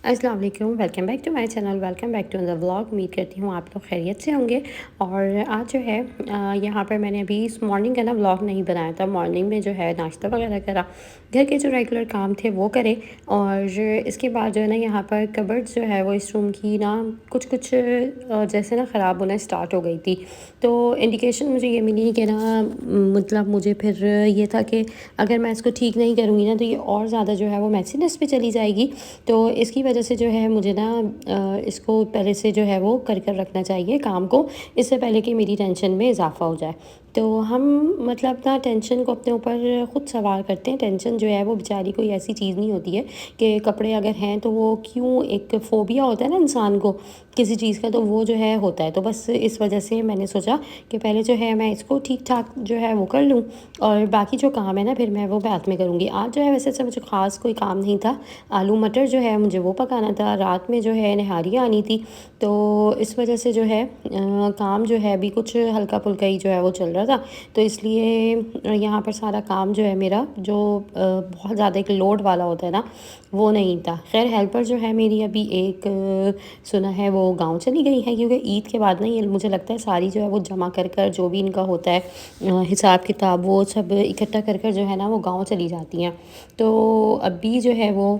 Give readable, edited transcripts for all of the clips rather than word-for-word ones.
अस्सलाम वालेकुम, welcome back to my channel, welcome back to the vlog. उम्मीद करती हूँ आप लोग खैरियत से होंगे। और आज जो है यहाँ पर मैंने अभी इस मॉर्निंग का ना व्लॉग नहीं बनाया था। मॉर्निंग में जो है नाश्ता वगैरह करा, घर के जो रेगुलर काम थे वो करे। और इसके बाद जो है ना यहाँ पर कबर्ड जो है वो इस रूम की ना कुछ कुछ जैसे ना ख़राब होना स्टार्ट हो गई थी। तो इंडिकेशन मुझे ये मिली कि ना मतलब मुझे फिर ये था कि अगर मैं इसको ठीक नहीं करूँगी ना तो ये और ज़्यादा जो है वो मैसीनेस पे चली जाएगी। तो इसकी वजह से जो है मुझे ना इसको पहले से जो है वो कर रखना चाहिए काम को, इससे पहले कि मेरी टेंशन में इजाफ़ा हो जाए। तो हम मतलब ना टेंशन को अपने ऊपर ख़ुद सवार करते हैं। टेंशन जो है वो बेचारी कोई ऐसी चीज़ नहीं होती है कि कपड़े अगर हैं तो वो क्यों, एक फ़ोबिया होता है ना इंसान को किसी चीज़ का, तो वो जो है होता है। तो बस इस वजह से मैंने सोचा कि पहले जो है मैं इसको ठीक-ठाक जो है वो कर लूँ और बाकी जो काम है ना फिर मैं वो बाद में करूँगी। आज जो है वैसे से मुझे ख़ास कोई काम नहीं था। आलू मटर जो है मुझे वो पकाना था, रात में जो है नहारियाँ आनी थी। तो इस वजह से जो है काम जो है अभी कुछ हल्का-फुल्का ही जो है वो चल रहा था। तो इसलिए यहाँ पर सारा काम जो है मेरा जो बहुत ज़्यादा एक लोड वाला होता है ना, वो नहीं था। ख़ैर हेल्पर जो है मेरी अभी एक सुना है वो गाँव चली गई है, क्योंकि ईद के बाद ना ये मुझे लगता है सारी जो है वो जमा कर जो भी इनका होता है हिसाब-किताब वो सब इकट्ठा कर जो है ना वो गाँव चली जाती हैं। तो अभी जो है वो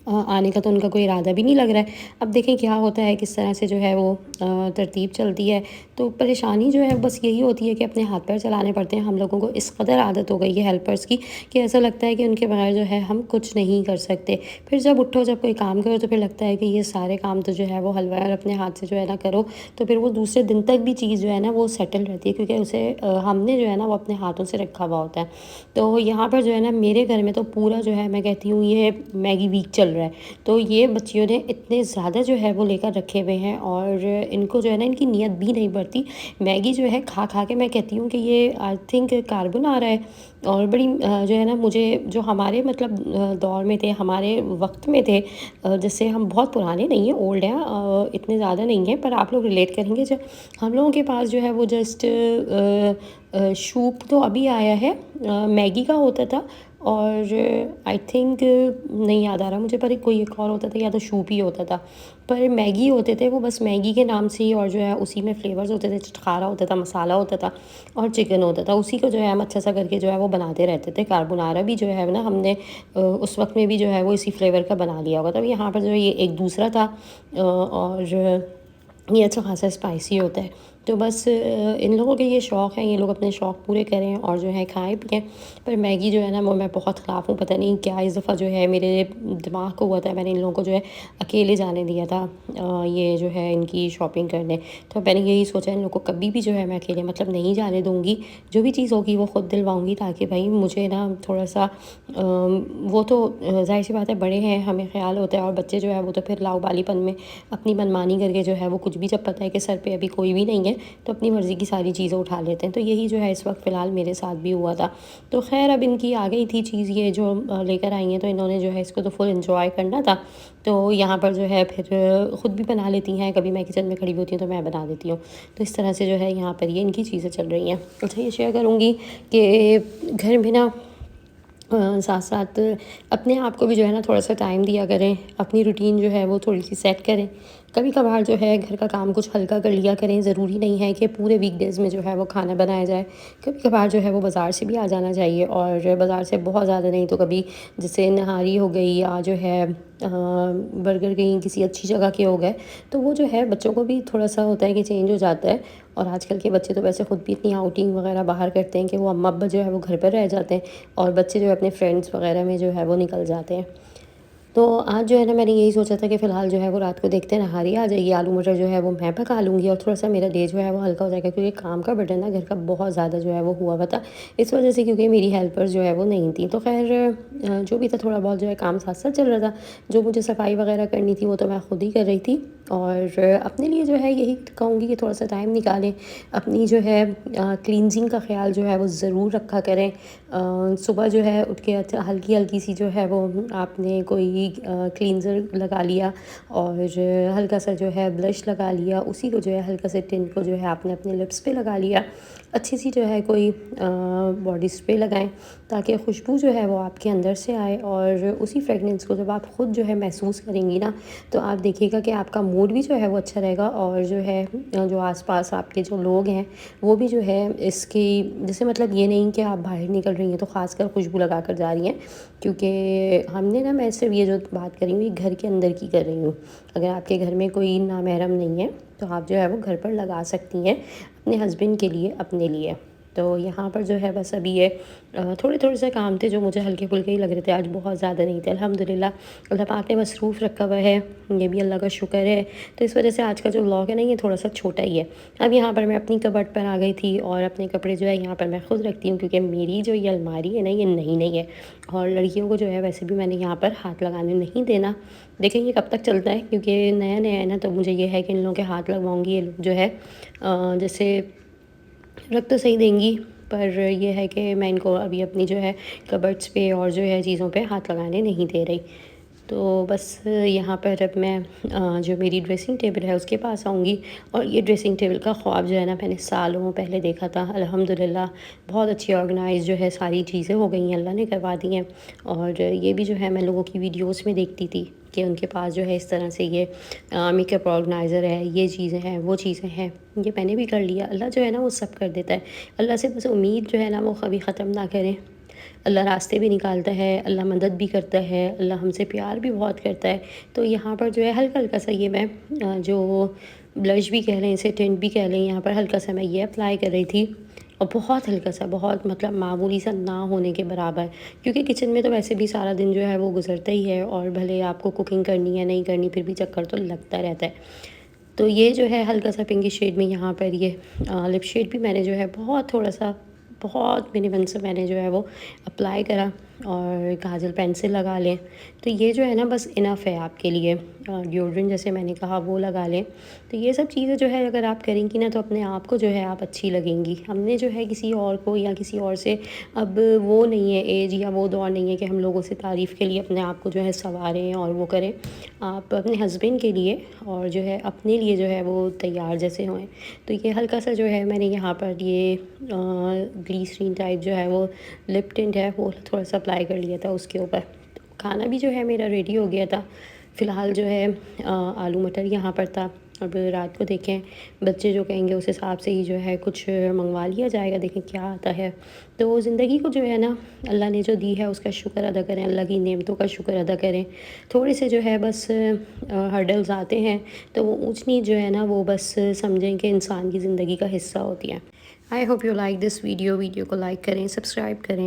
आने का तो उनका कोई इरादा भी नहीं लग रहा है। अब देखें क्या होता है, किस तरह से जो है वो तरतीब चलती है। तो परेशानी जो है बस यही होती है कि अपने हाथ पैर चलाने पड़ते हैं। हम लोगों को इस कदर आदत हो गई है हेल्पर्स की कि ऐसा लगता है कि उनके बगैर जो है हम कुछ नहीं कर सकते। फिर जब उठो, जब कोई काम करो तो फिर लगता है कि ये सारे काम तो जो है वो हलवा अपने हाथ से जो है ना करो, तो फिर वो दूसरे दिन तक भी चीज़ जो है ना वो सेटल रहती है, क्योंकि उसे हमने जो है ना वो अपने हाथों से रखा हुआ होता है। तो यहाँ पर जो है ना मेरे घर में तो पूरा जो है मैं कहती हूँ ये मैगी वीक चल रहा है। तो ये बच्चियों ने इतने ज़्यादा जो है वो लेकर रखे हुए हैं और इनको जो है ना इनकी नीयत भी नहीं बढ़ती। मैगी जो है खा खा के मैं कहती हूँ कि ये आई थिंक कार्बन आ रहा है। और बड़ी जो है ना मुझे जो हमारे मतलब दौर में थे, हमारे वक्त में थे, जैसे हम बहुत पुराने नहीं हैं, ओल्ड हैं, इतने ज़्यादा नहीं हैं, पर आप लोग रिलेट करेंगे। जब हम लोगों के पास जो है वो जस्ट सूप तो अभी आया है, मैगी का होता था। और आई थिंक नहीं याद आ रहा मुझे, पर कोई एक और होता था, या तो सूप ही होता था। पर मैगी होते थे वो बस मैगी के नाम से ही, और जो है उसी में फ्लेवर्स होते थे, चटखारा होता था, मसाला होता था और चिकन होता था। उसी को जो है हम अच्छा सा करके जो है वो बनाते रहते थे। कार्बोनारा भी जो है ना हमने उस वक्त में भी जो है वो इसी फ्लेवर का बना लिया होगा। तब यहाँ पर जो ये एक दूसरा था और ये अच्छा खासा स्पाइसी होता है। तो बस इन लोगों के ये शौक़ हैं, ये लोग अपने शौक़ पूरे करें और जो है खाएँ पिएँ। पर मैगी जो है ना वो मैं बहुत ख़िलाफ़ हूँ। पता नहीं क्या इस दफ़ा जो है मेरे दिमाग को हुआ था, मैंने इन लोगों को जो है अकेले जाने दिया था ये जो है इनकी शॉपिंग करने। तो मैंने यही सोचा इन लोगों को कभी भी जो है मैं अकेले मतलब नहीं जाने दूँगी। जो भी चीज़ होगी वो ख़ुद दिलवाऊँगी, ताकि भाई मुझे ना थोड़ा-सा वो तो ज़ाहिर-सी बात है बड़े हैं, हमें ख़्याल होता है, और बच्चे जो है वो तो फिर लाऊबालीपन में अपनी मनमानी करके जो है वो कुछ भी, जब पता है कि सर पे अभी कोई भी नहीं है तो अपनी मर्ज़ी की सारी चीज़ें उठा लेते हैं। तो यही जो है इस वक्त फ़िलहाल मेरे साथ भी हुआ था। तो ख़ैर अब इनकी आ गई थी चीज़ ये जो लेकर आई हैं, तो इन्होंने जो है इसको तो फुल एन्जॉय करना था। तो यहाँ पर जो है फिर ख़ुद भी बना लेती हैं, कभी मैं किचन में खड़ी होती हूँ तो मैं बना देती हूँ। तो इस तरह से जो है यहाँ पर ये इनकी चीज़ें चल रही हैं। अच्छा, ये शेयर करूँगी कि घर में ना साथ-साथ अपने आप को भी जो है ना थोड़ा-सा टाइम दिया करें, अपनी रूटीन जो है वो थोड़ी-सी सेट करें। कभी-कभार जो है घर का काम कुछ हल्का कर लिया करें, ज़रूरी नहीं है कि पूरे वीकडेज़ में जो है वो खाना बनाया जाए। कभी-कभार जो है वो बाज़ार से भी आ जाना चाहिए, और बाज़ार से बहुत ज़्यादा नहीं तो कभी जैसे नहारी हो गई, या जो है बर्गर कहीं किसी अच्छी जगह के हो गए, तो वो जो है बच्चों को भी थोड़ा-सा होता है कि चेंज हो जाता है। और आजकल के बच्चे तो वैसे ख़ुद भी इतनी आउटिंग वग़ैरह बाहर करते हैं कि वो अम्मा-अब्बा जो है वो घर पर रह जाते हैं, और बच्चे जो है अपने फ्रेंड्स वग़ैरह में जो है वो निकल जाते हैं। तो आज जो है ना मैंने यही सोचा था कि फ़िलहाल जो है वो रात को देखते हैं नहारी आ जाएगी, आलू मटर जो है वो मैं पका लूँगी, और थोड़ा-सा मेरा डे जो है वो हल्का हो जाएगा, क्योंकि काम का बर्डन ना घर का बहुत ज़्यादा जो है वो हुआ हुआ था, इस वजह से, क्योंकि मेरी हेल्पर्स जो है वो नहीं थी। तो ख़ैर जो भी था थोड़ा बहुत जो है काम साथ-साथ चल रहा था। जो मुझे सफाई वग़ैरह करनी थी वो तो मैं खुद ही कर रही थी, और अपने लिए जो है यही कहूँगी कि थोड़ा-सा टाइम निकालें, अपनी जो है क्लींजिंग का ख़्याल जो है वो ज़रूर रखा करें। सुबह जो है उठ के अच्छा हल्की-हल्की सी जो है वो आपने कोई कोई क्लींजर लगा लिया और हल्का सा जो है ब्लश लगा लिया, उसी को जो है हल्का से टिंट को जो है आपने अपने लिप्स पे लगा लिया। अच्छी सी जो है कोई बॉडी स्प्रे लगाएं ताकि खुशबू जो है वो आपके अंदर से आए, और उसी फ्रेगनेंस को जब आप ख़ुद जो है महसूस करेंगी ना, तो आप देखिएगा कि आपका मूड भी जो है वो अच्छा रहेगा, और जो है जो आसपास आपके जो लोग हैं वो भी जो है इसकी, जैसे मतलब ये नहीं कि आप बाहर निकल रही हैं तो ख़ासकर खुशबू लगा कर जा रही हैं, क्योंकि हमने ना, मैं सिर्फ ये जो बात कर रही हूँ ये घर के अंदर की कर रही हूँ। अगर आपके घर में कोई नामहरम नहीं है तो आप जो है वो घर पर लगा सकती हैं अपने हस्बैंड के लिए, अपने लिए। तो यहाँ पर जो है बस अभी ये थोड़े थोड़े से काम थे जो मुझे हल्के फुल्के ही लग रहे थे, आज बहुत ज़्यादा नहीं थे। अल्हम्दुलिल्लाह अल्लाह पाक ने मसरूफ़ रखा हुआ है, ये भी अल्लाह का शुक्र है। तो इस वजह से आज का जो व्लॉग है ना ये थोड़ा सा छोटा ही है। अब यहाँ पर मैं अपनी कबर्ड पर आ गई थी और अपने कपड़े जो है यहाँ पर मैं खुद रखती हूँ, क्योंकि मेरी जो ये अलमारी है ना ये नई नहीं है, और लड़कियों को जो है वैसे भी मैंने यहाँ पर हाथ लगाने नहीं देना। देखें ये कब तक चलता है, क्योंकि नया नया है ना, तो मुझे ये है कि इन लोगों के हाथ लगवाऊँगी, ये लोग जो है जैसे रख तो सही देंगी, पर यह है कि मैं इनको अभी अपनी जो है कबर्ड्स पे और जो है चीज़ों पे हाथ लगाने नहीं दे रही। तो बस यहाँ पर अब मैं जो मेरी ड्रेसिंग टेबल है उसके पास आऊँगी, और ये ड्रेसिंग टेबल का ख्वाब जो है ना मैंने सालों पहले देखा था। अल्हम्दुलिल्लाह बहुत अच्छी ऑर्गेनाइज जो है सारी चीज़ें हो गई हैं, अल्लाह ने करवा दी हैं। और ये भी जो है मैं लोगों की वीडियोस में देखती थी कि उनके पास जो है इस तरह से ये मेकअप ऑर्गेनाइज़र है, ये चीज़ें हैं, वो चीज़ें हैं। ये मैंने भी कर लिया। अल्लाह जो है ना वो सब कर देता है। अल्लाह से बस उम्मीद जो है ना वो कभी ख़त्म ना करें। अल्लाह रास्ते भी निकालता है, अल्लाह मदद भी करता है, अल्लाह हमसे प्यार भी बहुत करता है। तो यहाँ पर जो है हल्का हल्का सा ये मैं जो ब्लश भी कह लें, इसे टिंट भी कह लें, यहाँ पर हल्का सा मैं ये अप्लाई कर रही थी, और बहुत हल्का सा, बहुत मतलब मामूली सा ना होने के बराबर, क्योंकि किचन में तो वैसे भी सारा दिन जो है वो गुजरता ही है, और भले आपको कुकिंग करनी है नहीं करनी फिर भी चक्कर तो लगता रहता है। तो ये जो है हल्का सा पिंकी शेड में यहाँ पर ये लिप शेड भी मैंने जो है बहुत थोड़ा सा, बहुत मिनिमम से मैंने जो है वो अप्लाई करा, और काजल पेंसिल लगा लें। तो ये जो है ना बस इनफ है आपके लिए। डिओड्रेंट जैसे मैंने कहा वो लगा लें। तो ये सब चीज़ें जो है अगर आप करेंगी ना तो अपने आप को जो है आप अच्छी लगेंगी। हमने जो है किसी और को या किसी और से, अब वो नहीं है एज या वो दौर नहीं है कि हम लोगों से तारीफ़ के लिए अपने आप को जो है संवारें और वो करें। आप अपने हस्बैंड के लिए और जो है अपने लिए जो है वो तैयार जैसे हों। तो ये हल्का सा जो है मैंने यहाँ पर ये ग्लिसरीन टाइप जो है वो लिप टिंट है वो थोड़ा सा अप्लाई कर लिया था उसके ऊपर। तो खाना भी जो है मेरा रेडी हो गया था। फ़िलहाल जो है आलू मटर यहाँ पर था। अब रात को देखें बच्चे जो कहेंगे उस हिसाब से ही जो है कुछ मंगवा लिया जाएगा, देखें क्या आता है। तो ज़िंदगी को जो है ना अल्लाह ने जो दी है उसका शुक्र अदा करें, अल्लाह की नेमतों का शुक्र अदा करें। थोड़े से जो है बस हर्डल्स आते हैं तो वो ऊंच नीच जो है ना वो बस समझें कि इंसान की ज़िंदगी का हिस्सा होती है। I hope you like this video को लाइक करें, सब्सक्राइब करें।